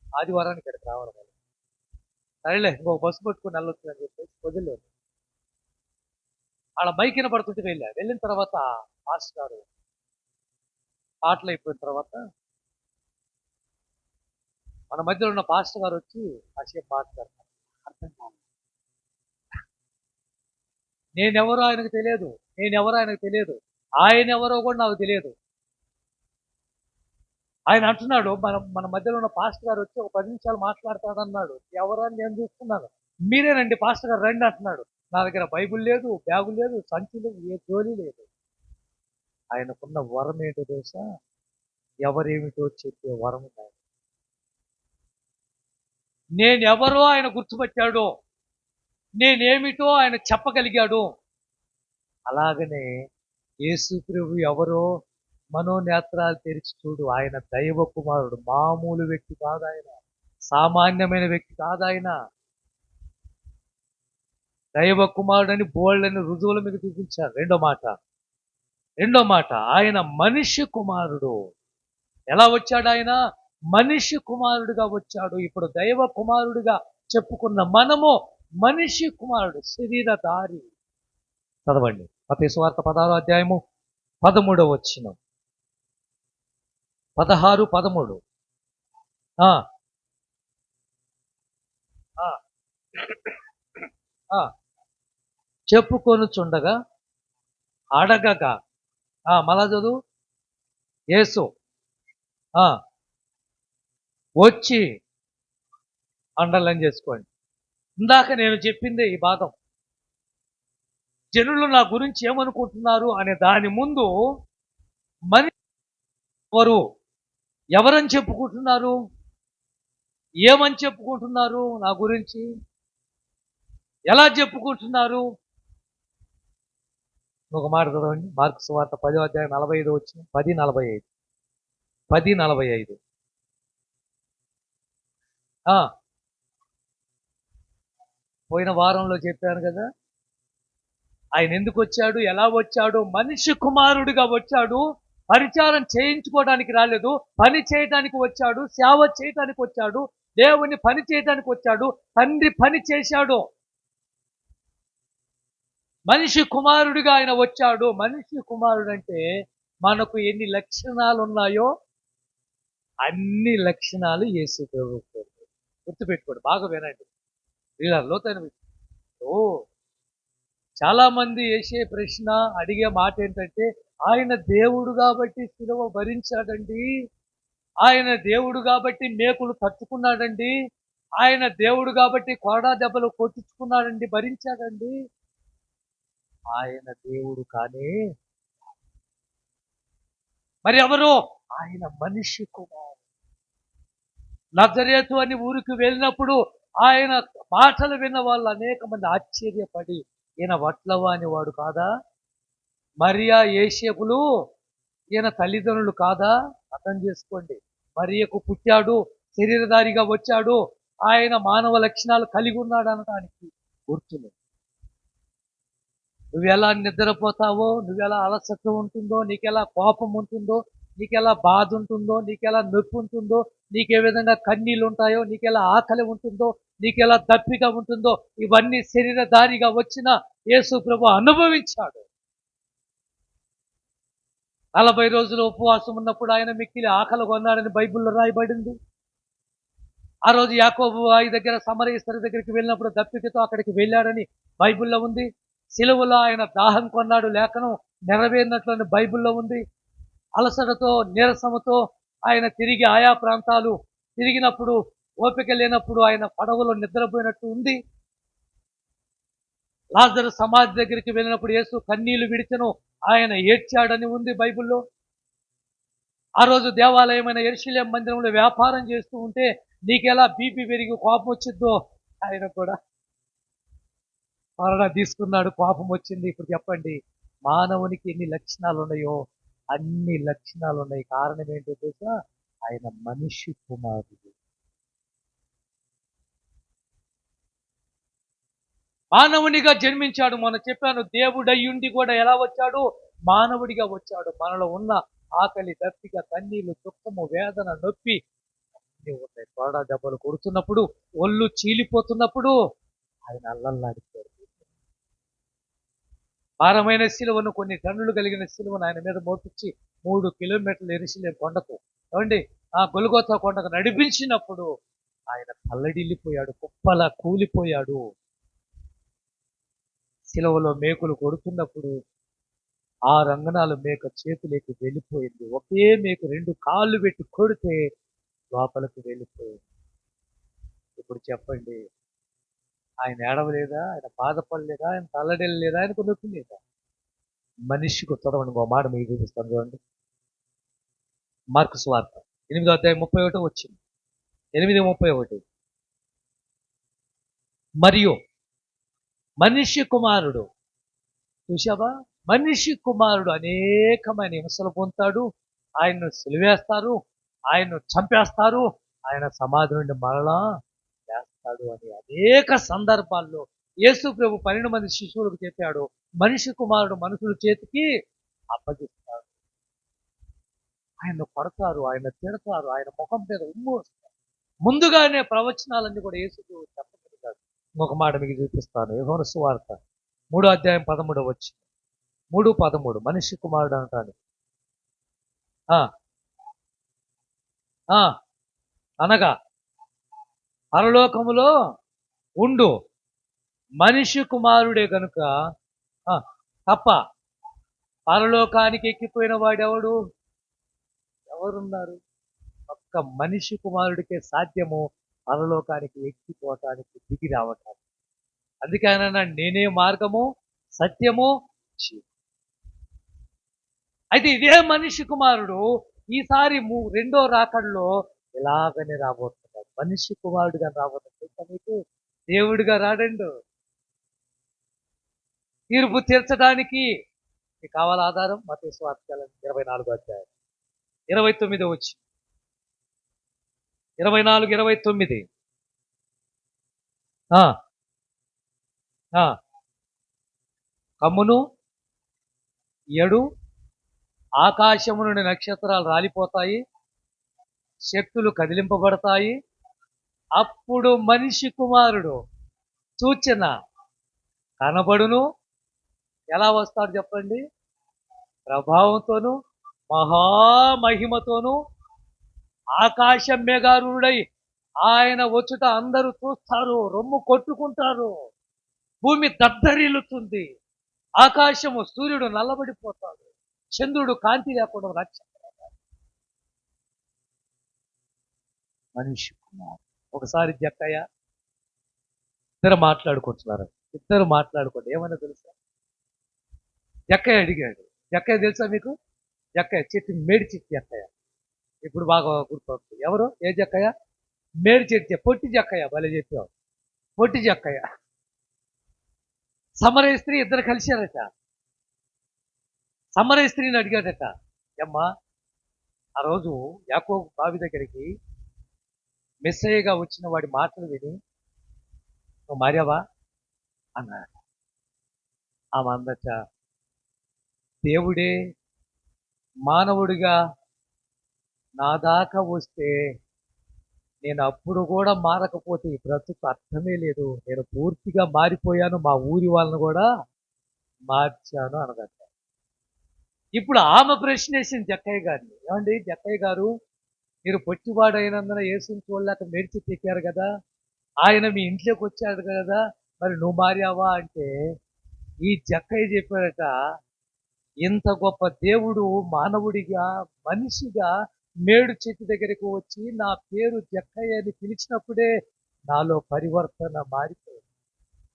ఆదివారానికి ఇక్కడికి రావాలి. సరేలే, ఇంకొక బస్సు పట్టుకుని వెళ్ళొచ్చు అని చెప్పేసి పొదిలి ఆడ మైక్ వినపడుతుంటే వెళ్ళిన తర్వాత మాస్టర్ గారు పాటలు అయిపోయిన తర్వాత మన మధ్యలో ఉన్న పాస్టర్ గారు వచ్చి కాసేపు మాట్లాడతారు. అర్థం కాదు. నేనెవరో ఆయనకు తెలియదు, ఆయన ఎవరో కూడా నాకు తెలియదు. ఆయన అంటున్నాడు, మన మన మధ్యలో ఉన్న పాస్టర్ గారు వచ్చి ఒక 10 నిమిషాలు మాట్లాడతాడన్నాడు. ఎవరని నేను చూస్తున్నాను. మీరేనండి పాస్టర్ గారు రండి అంటున్నాడు. నా దగ్గర బైబిల్ లేదు, బ్యాగు లేదు, సంచి లేదు, ఏ జోలి లేదు. ఆయనకున్న వరం ఏంటో తెలుసా? ఎవరేమిటో చెప్పే వరం ఉంది ఆయన. నేనెవరో ఆయన గుర్తుపట్టాడు. నేనేమిటో ఆయన చెప్పగలిగాడు. అలాగనే యేసు ప్రభు ఎవరో మనోనేత్రాలు తెరిచి చూడు. ఆయన దైవ కుమారుడు. మామూలు వ్యక్తి కాదు ఆయన. సామాన్యమైన వ్యక్తి కాదు ఆయన. దైవ కుమారుడని బోల్డని రుజువుల మీద చూపించారు. రెండో మాట ఆయన మనిషి కుమారుడు. ఎలా వచ్చాడు ఆయన? మనిషి కుమారుడుగా వచ్చాడు. ఇప్పుడు దైవ కుమారుడిగా చెప్పుకున్న మనము మనిషి కుమారుడు, శరీరధారి. చదవండి మత్తయి సువార్త 16వ అధ్యాయము 13వ వచనం. 16, 13. ఆ ఆ ఆ చెప్పుకొనుచుండగా అడగగా. మళ్ళా చదువు. యేసు వచ్చి అండర్లైన్ చేసుకోండి. ఇందాక నేను చెప్పింది ఈ భాగం. జనులు నా గురించి ఏమనుకుంటున్నారు అనే దాని ముందు మనిషి ఎవరని చెప్పుకుంటున్నారు, ఏమని చెప్పుకుంటున్నారు, నా గురించి ఎలా చెప్పుకుంటున్నారు? ఒక మాట చదవండి. మార్కు సువార్త 10వ అధ్యాయం 45 వచ్చిన 10:45. 10:45. పోయిన వారంలో చెప్పాను కదా, ఆయన ఎందుకు వచ్చాడు, ఎలా వచ్చాడు? మనిషి కుమారుడిగా వచ్చాడు. పరిచారం చేయించుకోవడానికి రాలేదు, పని చేయడానికి వచ్చాడు, సేవ చేయడానికి వచ్చాడు, దేవుని పని చేయడానికి వచ్చాడు, తండ్రి పని చేశాడు. మనిషి కుమారుడిగా ఆయన వచ్చాడు. మనిషి కుమారుడు అంటే మనకు ఎన్ని లక్షణాలు ఉన్నాయో అన్ని లక్షణాలు యేసు ప్రభువుకు. గుర్తుపెట్టుకోండి, బాగా వినండి. ఇలా లోతైన చాలా మంది వేసే ప్రశ్న, అడిగే మాట ఏంటంటే, ఆయన దేవుడు కాబట్టి శిలువ భరించాడండి, ఆయన దేవుడు కాబట్టి మేకులు తట్టుకున్నాడండి, ఆయన దేవుడు కాబట్టి కొరడా దెబ్బలు కొట్టించుకున్నాడండి, భరించాడండి. ఆయన దేవుడు కానీ మరి ఎవరు? ఆయన మనిషి కుమారుడు. నజరేతు అని ఊరికి వెళ్ళినప్పుడు ఆయన మాటలు విన్న వాళ్ళు అనేక మంది ఆశ్చర్యపడి, ఈయన వడ్లవాని వాడు కాదా? మరియా యేసేపులు ఈయన తల్లిదండ్రులు కాదా? అర్థం చేసుకోండి. మరియకు పుట్టాడు, శరీరధారిగా వచ్చాడు, ఆయన మానవ లక్షణాలు కలిగి ఉన్నాడు అనడానికి గుర్తులు. నువ్వెలా నిద్రపోతావో, నువ్వెలా అలసట ఉంటుందో, నీకెలా కోపం ఉంటుందో, నీకెలా బాధ ఉంటుందో, నీకెలా నొప్పి ఉంటుందో, నీకే విధంగా కన్నీళ్ళు ఉంటాయో, నీకెలా ఆకలి ఉంటుందో, నీకెలా దప్పిగా ఉంటుందో, ఇవన్నీ శరీరధారిగా వచ్చిన యేసు ప్రభు అనుభవించాడు. 40 రోజులు ఉపవాసం ఉన్నప్పుడు ఆయన మిక్కిలి ఆకలి కొన్నాడని బైబిల్లో రాయబడింది. ఆ రోజు యాకోబు వాయి దగ్గర సమరయ స్త్రీ దగ్గరికి వెళ్ళినప్పుడు దప్పికతో అక్కడికి వెళ్ళాడని బైబిల్లో ఉంది. సిలువలో ఆయన దాహం కొన్నాడు, లేఖనం నెరవేరినట్లని బైబిల్లో ఉంది. అలసటతో నీరసముతో ఆయన తిరిగి ఆయా ప్రాంతాలు తిరిగినప్పుడు, ఓపిక లేనప్పుడు ఆయన పడవలో నిద్రపోయినట్టు ఉంది. లాజరు సమాధి దగ్గరికి వెళ్ళినప్పుడు యేసు కన్నీళ్లు విడిచెను, ఆయన ఏడ్చాడని ఉంది బైబిల్లో. ఆ రోజు దేవాలయమైన యెరూషలేము మందిరంలో వ్యాపారం చేస్తూ ఉంటే నీకెలా బీపీ పెరిగి కోపం వచ్చిద్దో ఆయన కూడా మరణ తీసుకున్నాడు, కోపం వచ్చింది. ఇప్పుడు చెప్పండి, మానవునికి ఎన్ని లక్షణాలు ఉన్నాయో అన్ని లక్షణాలు ఉన్నాయి. కారణం ఏంటో తెలుసా? ఆయన మనిషి కుమారుడు. మానవునిగా జన్మించాడు. మొన్న చెప్పాను, దేవుడయ్యుండి కూడా ఎలా వచ్చాడు? మానవుడిగా వచ్చాడు. మనలో ఉన్న ఆకలి, దప్పిక, కన్నీళ్లు, దుఃఖము, వేదన, నొప్పి అన్నీ ఉన్నాయి. కొరడా దెబ్బలు కొడుతున్నప్పుడు, ఒళ్ళు చీలిపోతున్నప్పుడు ఆయన అల్లల్లాడిపోయాడు. భారమైన సిలువను, కొన్ని టన్నులు కలిగిన సిలువను ఆయన మీద మోపించి 3 కిలోమీటర్లు యెరూషలేము కొండకు, ఏమండి, ఆ గొల్గోతా కొండకు నడిపించినప్పుడు ఆయన తల్లడిల్లిపోయాడు, కుప్పలా కూలిపోయాడు. సిలువలో మేకులు కొడుతున్నప్పుడు ఆ రంగనాల మేక చేతిలోకి వెళ్ళిపోయింది. ఒకే మేక 2 కాళ్ళు పెట్టి కొడితే లోపలికి వెళ్ళిపోయింది. ఇప్పుడు చెప్పండి, ఆయన ఏడవలేదా? ఆయన బాధపడలేదా? ఆయన తల్లడిల్లలేదా? ఆయనకు నొప్పి లేదా? మనిషికి చదవండి, ఒక మాట మీకు చూపిస్తాను చూడండి. మార్కు సువార్త 8వ అధ్యాయం 31 వచ్చింది. 8:31. మరియు మనిషి కుమారుడు, చూశావా? మనిషి కుమారుడు అనేకమైన హింసలు పొందుతాడు. ఆయన్ను సిలువేస్తారు, ఆయన్ను చంపేస్తారు, ఆయన సమాధి నుండి మరలా చేస్తాడు అని అనేక సందర్భాల్లో యేసు ప్రభు 12 మంది శిష్యులకు చెప్పాడు. మనిషి కుమారుడు మనుషుల చేతికి అప్పగిస్తాడు. ఆయన్ను కొడతారు, ఆయన తిడతారు, ఆయన ముఖం మీద ఉమ్ము వస్తారు. ముందుగానే ప్రవచనాలన్నీ కూడా యేసు చెప్పగలిగాడు. ఒక మాట మీకు చూపిస్తాను. యోహాను సువార్త 3వ అధ్యాయం 13 వచ్చి 3:13 మనిషి కుమారుడు అంటాడు. ఆ ఆ అనగా పరలోకములో ఉండు మనిషి కుమారుడే గనుక ఆ, తప్ప పరలోకానికి ఎక్కిపోయిన వాడెవడు? ఎవరున్నారు? ఒక్క మనిషి కుమారుడికే సాధ్యము పరలోకానికి ఎక్కిపోవటానికి, దిగి రావటానికి. అందుకే ఆయన అన్నాడు, నేనే మార్గము, సత్యము, జీవం. అయితే ఇదే మనిషి కుమారుడు ఈసారి రెండో రాకడలో ఇలాగనే రాబోతున్నాడు. మనిషి కుమారుడిగా రాబోతున్నాడు. మీకు దేవుడిగా రాడండు. తీర్పు తీర్చడానికి మీకు కావాల ఆధారం? మత్తయి సువార్త 24వ అధ్యాయం 29 వచ్చి 24:29. కమ్మును ఎడు ఆకాశము నుండి నక్షత్రాలు రాలిపోతాయి, శక్తులు కదిలింపబడతాయి. అప్పుడు మనిషి కుమారుడు సూచన కనబడును. ఎలా వస్తాడు చెప్పండి? ప్రభావంతోను మహామహిమతోను ఆకాశ మేఘారుడై ఆయన వచ్చుట అందరూ చూస్తారు, రొమ్ము కొట్టుకుంటారు, భూమి దద్దరిల్లుతుంది, ఆకాశము సూర్యుడు నల్లబడిపోతాడు, చంద్రుడు కాంతి లేకుండా నక్షత్రాలు. మనిషి కుమారుడు. ఒకసారి జక్కయ్య ఇద్దరు మాట్లాడుకుంటున్నారు. ఇద్దరు మాట్లాడుకోండి, ఏమన్నా తెలుసా? జక్కయ్య అడిగాడు. జక్కయ్య తెలుసా మీకు? జక్కయ్య చెట్టు, మేడి చెట్టు జక్కయ్య. ఇప్పుడు బాగా గుర్తొస్తుంది. ఎవరు? ఏ జక్కయ్య? మేడి చెట్టు. పొట్టి జక్కయ్య, భలే చెప్పావు. పొట్టి జక్కయ్య సమరయ స్త్రీ ఇద్దరు కలిశారట. సమరయ స్త్రీని అడిగాడట, అమ్మా ఆ రోజు యాకోబు బావి దగ్గరికి మెస్సయ్యగా వచ్చిన వాడి మాటలు విని నువ్వు మారావా అన్నాడు. ఆమె అందట, దేవుడే మానవుడిగా నా దాకా వస్తే నేను అప్పుడు కూడా మారకపోతే ఈ బ్రతుకు అర్థమే లేదు. నేను పూర్తిగా మారిపోయాను, మా ఊరి వాళ్ళని కూడా మార్చాను అనదట. ఇప్పుడు ఆమె ప్రశ్న వేసింది జక్కయ్య గారిని, ఏమండి జక్కయ్య గారు, మీరు పొట్టివాడైనందున యేసుని చూడలేక మెడిచి తెక్కారు కదా, ఆయన మీ ఇంట్లోకి వచ్చాడు కదా, మరి నువ్వు మారావా అంటే ఈ జక్కయ్య చెప్పాడట, ఇంత గొప్ప దేవుడు మానవుడిగా, మనిషిగా మేడు చెట్టు దగ్గరికి వచ్చి నా పేరు జక్కయ్య అని పిలిచినప్పుడే నాలో పరివర్తన మారిపోయింది,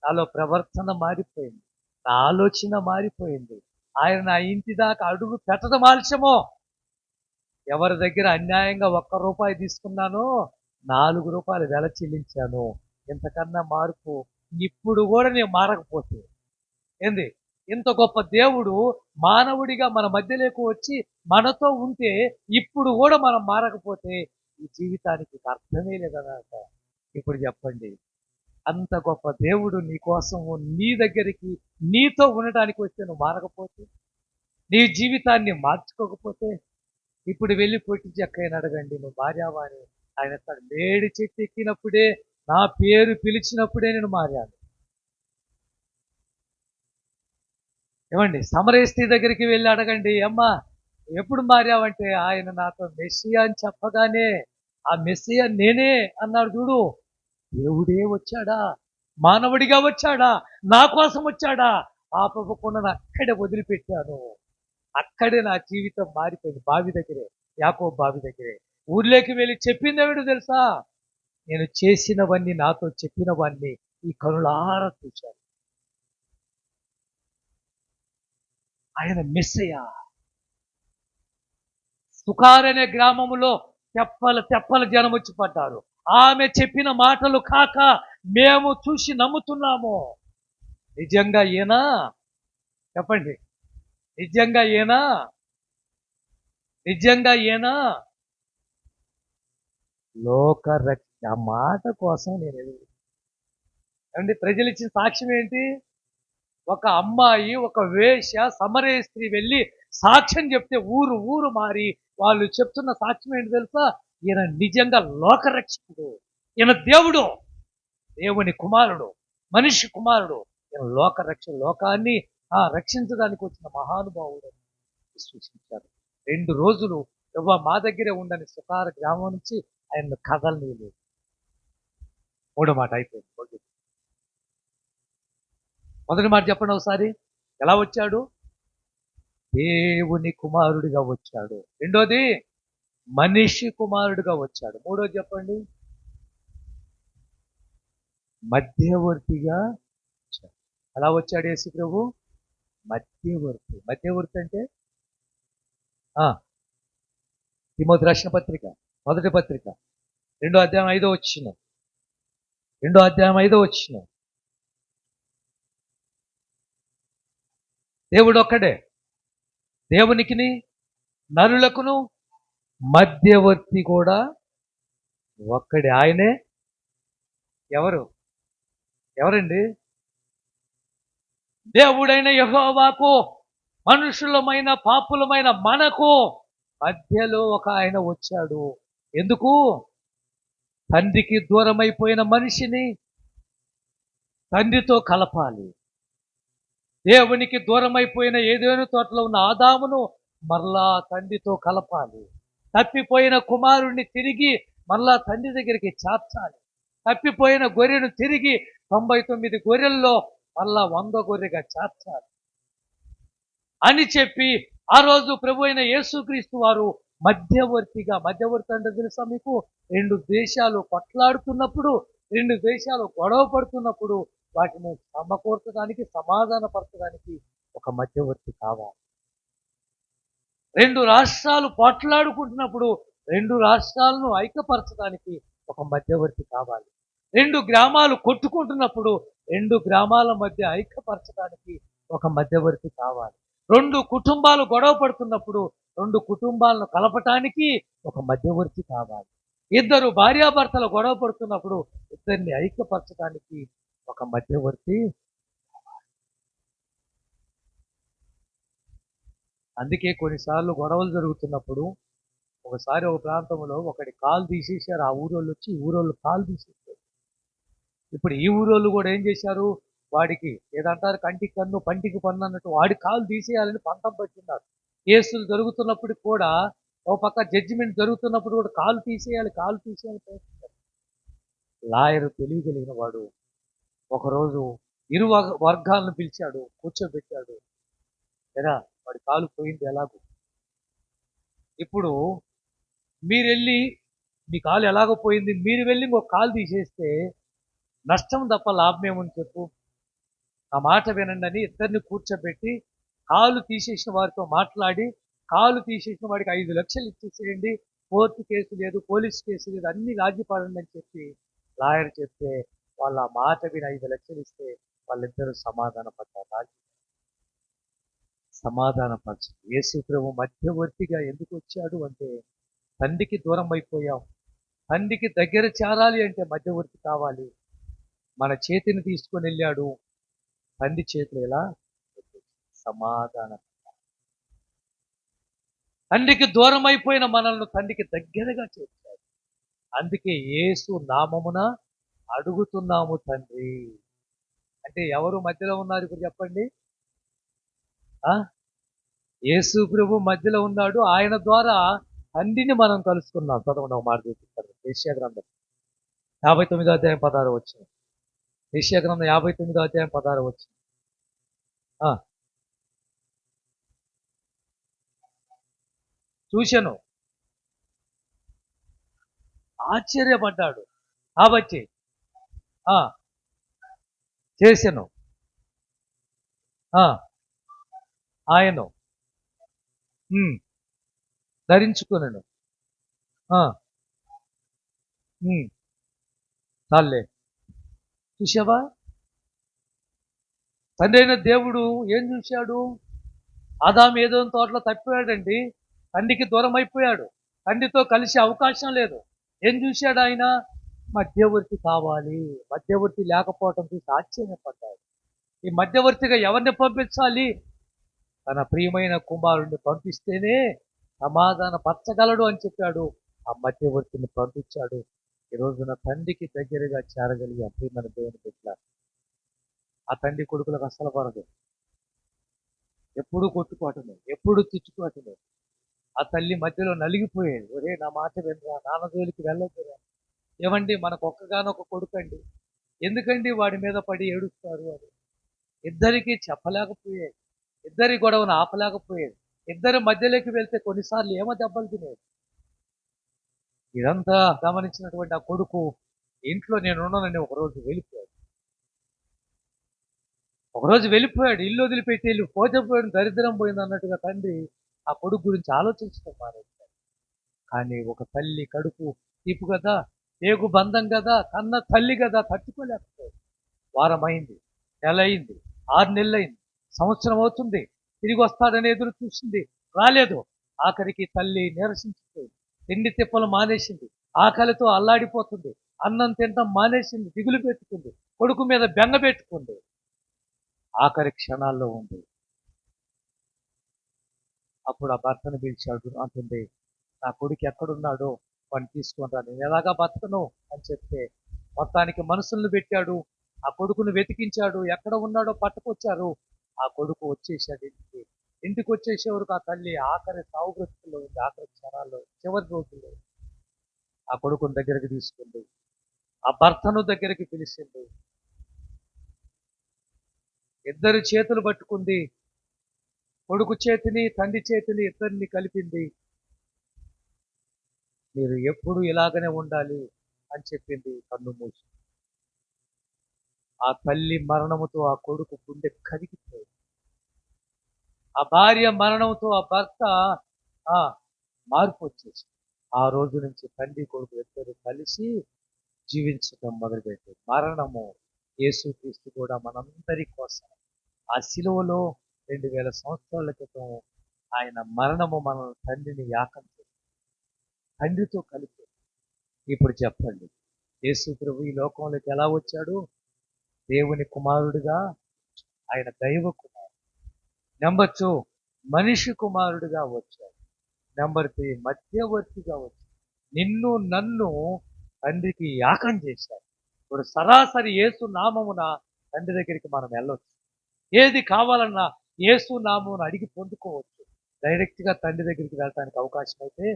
నాలో ప్రవర్తన మారిపోయింది, నా ఆలోచన మారిపోయింది. ఆయన నా ఇంటి దాకా అడుగు పెట్టడం ఆలస్యమో, ఎవరి దగ్గర అన్యాయంగా ₹1 తీసుకున్నానో 4 రూపాయలు వెల చెల్లించాను. ఇంతకన్నా మార్పు ఇప్పుడు కూడా నేను మారకపోతే ఏంది? ఇంత గొప్ప దేవుడు మానవుడిగా మన మధ్యలోకి వచ్చి మనతో ఉంటే ఇప్పుడు కూడా మనం మారకపోతే ఈ జీవితానికి అర్థమే లేదన్నమాట. ఇప్పుడు చెప్పండి, అంత గొప్ప దేవుడు నీ కోసం నీ దగ్గరికి నీతో ఉండటానికి వస్తే నువ్వు మారకపోతే, నీ జీవితాన్ని మార్చుకోకపోతే, ఇప్పుడు వెళ్ళి పొట్టి జక్కయ్యని అడగండి, నువ్వు మారావా అని. ఆయన మేడి చెట్టు ఎక్కినప్పుడే, నా పేరు పిలిచినప్పుడే నేను మారాను. ఏమండి, సమరయ స్త్రీ దగ్గరికి వెళ్ళి అడగండి, అమ్మా ఎప్పుడు మారావంటే, ఆయన నాతో మెస్సియా అని చెప్పగానే ఆ మెస్సియా నేనే అన్నాడు. చూడు, దేవుడే వచ్చాడా, మానవుడిగా వచ్చాడా, నా కోసం వచ్చాడా, పాపకుండా అక్కడే వదిలిపెట్టాను. అక్కడే నా జీవితం మారిపోయింది. బావి దగ్గరే, యాకోబు బావి దగ్గరే. ఊర్లోకి వెళ్ళి చెప్పిందేమిటో తెలుసా? నేను చేసినవన్నీ, నాతో చెప్పినవన్నీ ఈ కనులారా చూశాను. ఆయన మెస్సయ్య. సుకార్ అనే గ్రామములో తెప్పల తెప్పల జనం వచ్చి పడ్డారు. ఆమె చెప్పిన మాటలు కాక మేము చూసి నమ్ముతున్నాము. నిజంగా ఈయన? చెప్పండి. నిజంగా ఈయన? నిజంగా ఈయన లోకరక్ష? ఆ మాట కోసం నేను ఏమండి, ప్రజలు ఇచ్చిన సాక్ష్యం ఏంటి? ఒక అమ్మాయి, ఒక వేశ్య, సమరయ స్త్రీ వెళ్ళి సాక్ష్యం చెప్తే ఊరు ఊరు మారి వాళ్ళు చెప్తున్న సాక్ష్యం ఏంటి తెలుసా? ఈయన నిజంగా లోకరక్షకుడు, ఈయన దేవుడు, దేవుని కుమారుడు, మనిషి కుమారుడు, ఈయన లోకాన్ని రక్షించడానికి వచ్చిన మహానుభావుడు అని విశ్వసించారు. 2 రోజులు మా దగ్గరే ఉండని సుకార గ్రామం నుంచి ఆయన కదలనీయలేదు. మూడో మాట అయిపోయింది. మొదటి మాట చెప్పండి ఒకసారి. ఎలా వచ్చాడు? దేవుని కుమారుడిగా వచ్చాడు. రెండోది మనిషి కుమారుడిగా వచ్చాడు. మూడోది చెప్పండి, మధ్యవర్తిగా వచ్చాడు. ఎలా వచ్చాడు యేసు ప్రభు? మధ్యవర్తి. మధ్యవర్తి అంటే తిమోతి రాసిన పత్రిక, మొదటి పత్రిక, 2వ అధ్యాయం 5వ వచనం. 2వ అధ్యాయం 5వ వచనం. దేవుడు ఒక్కడే, దేవునికిని నరులకును మధ్యవర్తి కూడా ఒక్కడే. ఆయనే ఎవరండి? దేవుడైన యెహోవాకు మనుషులమైన పాపులమైన మనకు మధ్యలో ఒక ఆయన వచ్చాడు. ఎందుకు? తండ్రికి దూరమైపోయిన మనిషిని తండ్రితో కలపాలి. దేవునికి దూరమైపోయిన ఏదైనా తోటలో ఉన్న ఆదామును మరలా తండ్రితో కలపాలి. తప్పిపోయిన కుమారుణ్ణి తిరిగి మరలా తండ్రి దగ్గరికి చేర్చాలి. తప్పిపోయిన గొర్రెను తిరిగి 99 గొర్రెల్లో మరలా 100 గొర్రెగా చేర్చాలి అని చెప్పి ఆ రోజు ప్రభు అయిన యేసుక్రీస్తు వారు మధ్యవర్తి అంటే తెలుసా మీకు? 2 దేశాలు కొట్లాడుతున్నప్పుడు, 2 దేశాలు గొడవ పడుతున్నప్పుడు వాటిని సమకూర్చడానికి, సమాధానపరచడానికి ఒక మధ్యవర్తి కావాలి. 2 రాష్ట్రాలు పోట్లాడుకుంటున్నప్పుడు 2 రాష్ట్రాలను ఐక్యపరచడానికి ఒక మధ్యవర్తి కావాలి. 2 గ్రామాలు కొట్టుకుంటున్నప్పుడు 2 గ్రామాల మధ్య ఐక్యపరచడానికి ఒక మధ్యవర్తి కావాలి. 2 కుటుంబాలు గొడవ పడుతున్నప్పుడు 2 కుటుంబాలను కలపటానికి ఒక మధ్యవర్తి కావాలి. 2 భార్యాభర్తలు గొడవ పడుతున్నప్పుడు ఇద్దరిని ఐక్యపరచడానికి ఒక మధ్యవర్తి. అందుకే కొన్నిసార్లు గొడవలు జరుగుతున్నప్పుడు, ఒకసారి ఒక ప్రాంతంలో ఒకటి కాలు తీసేశారు. ఆ ఊరోళ్ళు వచ్చి ఊరోళ్ళు కాలు తీసేశారు. ఇప్పుడు ఈ ఊరోళ్ళు కూడా ఏం చేశారు? వాడికి ఏదంటారు, కంటికి కన్ను పంటికి పన్ను అన్నట్టు వాడి కాలు తీసేయాలని పంతం పట్టిన్నారు. కేసులు జరుగుతున్నప్పుడు కూడా, ఓ పక్క జడ్జిమెంట్ జరుగుతున్నప్పుడు కూడా కాలు తీసేయాలి చేస్తున్నారు. లాయర్ తెలియగలిగిన వాడు ఒకరోజు ఇరు వర్గాలను పిలిచాడు, కూర్చోబెట్టాడు. ఏరా, వాడి కాలు పోయింది ఎలాగో, ఇప్పుడు మీరెళ్ళి మీ కాలు ఎలాగో పోయింది, మీరు వెళ్ళి ఇంకొక కాలు తీసేస్తే నష్టం తప్ప లాభం ఏమని చెప్పు. ఆ మాట వినండి అని ఇద్దరిని కూర్చోబెట్టి కాలు తీసేసిన వారితో మాట్లాడి, కాలు తీసేసిన వాడికి 5 లక్షలు ఇచ్చేసేయండి, కోర్టు కేసు లేదు, పోలీస్ కేసు లేదు, అన్ని రాజీపడండి అని చెప్పి లాయర్ చెప్తే వాళ్ళు ఆ మాట విని 5 లక్షలు ఇస్తే వాళ్ళిద్దరూ సమాధానపరచు. యేసు ప్రభు మధ్యవర్తిగా ఎందుకు వచ్చాడు అంటే, తండ్రికి దూరం అయిపోయాం, తండ్రికి దగ్గర చేరాలి అంటే మధ్యవర్తి కావాలి. మన చేతిని తీసుకొని వెళ్ళాడు, తండ్రి చేతులు ఎలా సమాధానం. తండ్రికి దూరం అయిపోయిన మనల్ని తండ్రికి దగ్గరగా చేర్చాడు. అందుకే యేసు నామమున అడుగుతున్నాము తండ్రి అంటే ఎవరు మధ్యలో ఉన్నారు ఇప్పుడు చెప్పండి? యేసు ప్రభు మధ్యలో ఉన్నాడు. ఆయన ద్వారా తండ్రిని మనం కలుసుకున్నాం. చదవండి, ఒక మాట చూపిస్తారు. యెషయా గ్రంథం 59వ అధ్యాయం 16 వచనం. యెషయా గ్రంథం 59వ అధ్యాయం 16 వచనం. చూశాను, ఆశ్చర్యపడ్డాడు. కాబట్టి ఆ, చేశాను. ఆ, ఆయను ఉమ్, ధరించుకున్నాను. ఆ, ఉమ్, చాలే. చూసావా, తండ్రి అయిన దేవుడు ఏం చూశాడు? ఆదాము ఏదో తోటలో తప్పిపోయాడండి. తండ్రికి దూరం అయిపోయాడు. తండ్రితో కలిసే అవకాశం లేదు. ఏం చూశాడు ఆయన? మధ్యవర్తి కావాలి. మధ్యవర్తి లేకపోవటం చూసి ఆశ్చర్యపడ్డాడు. ఈ మధ్యవర్తిగా ఎవరిని పంపించాలి? తన ప్రియమైన కుమారుడిని పంపిస్తేనే సమాధాన పరచగలడు అని చెప్పాడు. ఆ మధ్యవర్తిని పంపించాడు. ఈ రోజున తండ్రికి దగ్గరగా చేరగలిగే ప్రియమైన దేవుని బిడ్డ. ఆ తండ్రి కొడుకులకు అస్సలు పడదు. ఎప్పుడు కొట్టుకోవటమే, ఎప్పుడు తిట్టుకోవటమే. ఆ తల్లి మధ్యలో నలిగిపోయేది. ఒరే నా మాట వినరా, నాన్న జోలికి వెళ్ళొద్దురా. ఏమండి, మనకు ఒక్కగానొక కొడుకు అండి, ఎందుకండి వాడి మీద పడి ఏడుస్తారు అని ఇద్దరికి చెప్పలేకపోయేది. ఇద్దరి గొడవను ఆపలేకపోయేది. ఇద్దరి మధ్యలోకి వెళ్తే కొన్నిసార్లు ఏమో దెబ్బలు తినేది. ఇదంతా గమనించినటువంటి ఆ కొడుకు ఇంట్లో నేను ఉన్నానని ఒకరోజు వెళ్ళిపోయాడు. ఇల్లు వదిలిపెట్టి వెళ్ళి పోతే దరిద్రం పోయింది అన్నట్టుగా తండ్రి ఆ కొడుకు గురించి ఆలోచించడం మానేశాడు. కానీ ఒక తల్లి కడుపు తీపు కదా, పేగు బంధం కదా, కన్న తల్లి కదా, తట్టుకోలేకపోయింది. వారం అయింది, నెల అయింది, 6 నెలలు అయింది, సంవత్సరం అవుతుంది. తిరిగి వస్తాడని ఎదురు చూసింది, రాలేదు. ఆఖరికి తల్లి నీరసించిపోయింది. తిండి తిప్పలు మానేసింది. ఆకలితో అల్లాడిపోతుంది. అన్నం తినడం మానేసింది. దిగులు పెట్టుకుంది. కొడుకు మీద బెంగ పెట్టుకుంది. ఆఖరి క్షణాల్లో ఉంది. అప్పుడు ఆ భర్తను పిలిచాడు. అంటుంది, నా కొడుకు ఎక్కడున్నాడో వాడిని తీసుకొని రా, నేను ఎలాగా బతకను అని చెప్తే మొత్తానికి మనుషులను పెట్టాడు. ఆ కొడుకును వెతికించాడు. ఎక్కడ ఉన్నాడో పట్టుకొచ్చారు. ఆ కొడుకు వచ్చేసాడు ఇంటికి. ఇంటికి వచ్చేసే వరకు ఆ తల్లి ఆఖరి సావు బ్రతుకుల్లో ఉంది. ఆఖరి క్షణాల్లో, చివరి రోజుల్లో ఆ కొడుకుని దగ్గరికి తీసుకుంది. ఆ భర్తను దగ్గరికి పిలిచింది. ఇద్దరు చేతులు పట్టుకుంది. కొడుకు చేతిని, తండ్రి చేతిని ఇద్దరిని కలిపింది. మీరు ఎప్పుడు ఇలాగనే ఉండాలి అని చెప్పింది. కన్ను మూసి ఆ తల్లి మరణముతో ఆ కొడుకు గుండె కరిగిపోయింది. ఆ భార్య మరణంతో ఆ భర్త ఆ మార్పు వచ్చేసి ఆ రోజు నుంచి తండ్రి కొడుకు ఇద్దరు కలిసి జీవించడం మొదలుపెట్టారు. మరణము, యేసుక్రీస్తు కూడా మనందరి కోసం ఆ శిలువలో 2000 సంవత్సరాల క్రితం ఆయన మరణము మన తండ్రిని యాకం చేసి తండ్రితో కలిపి. ఇప్పుడు చెప్పండి, యేసు ప్రభు ఈ లోకంలోకి ఎలా వచ్చాడు? దేవుని కుమారుడిగా, ఆయన దైవ కుమారుడు. నెంబర్ 2, మనిషి కుమారుడిగా వచ్చాడు. నెంబర్ 3, మధ్యవర్తిగా వచ్చాడు. నిన్ను నన్ను తండ్రికి యాకం చేశాడు. ఇప్పుడు సరాసరి యేసు నామమున తండ్రి దగ్గరికి మనం వెళ్ళవచ్చు. ఏది కావాలన్నా యేసు నామమున అడిగి పొందుకోవచ్చు. డైరెక్ట్గా తండ్రి దగ్గరికి వెళ్ళడానికి అవకాశం అయితే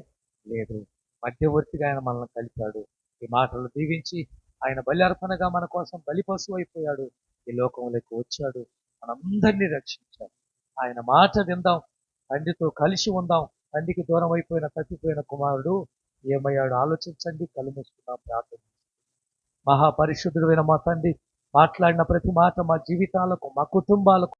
లేదు. మధ్యవర్తిగా ఆయన మనల్ని కలిపాడు. ఈ మాటలు దీవించి ఆయన బలి అర్పణగా మన కోసం బలి పశువు అయిపోయాడు. ఈ లోకంలోకి వచ్చాడు, మనందరినీ రక్షించాడు. ఆయన మాట విందాం, తండ్రితో కలిసి ఉందాం. తండ్రికి దూరం అయిపోయిన తప్పిపోయిన కుమారుడు ఏమయ్యాడు ఆలోచించండి. కళ్ళు మూసుకుందాం, ప్రార్థన. మహాపరిశుద్ధుడైన మా తండ్రి, మాట్లాడిన ప్రతి మాట మా జీవితాలకు, మా కుటుంబాలకు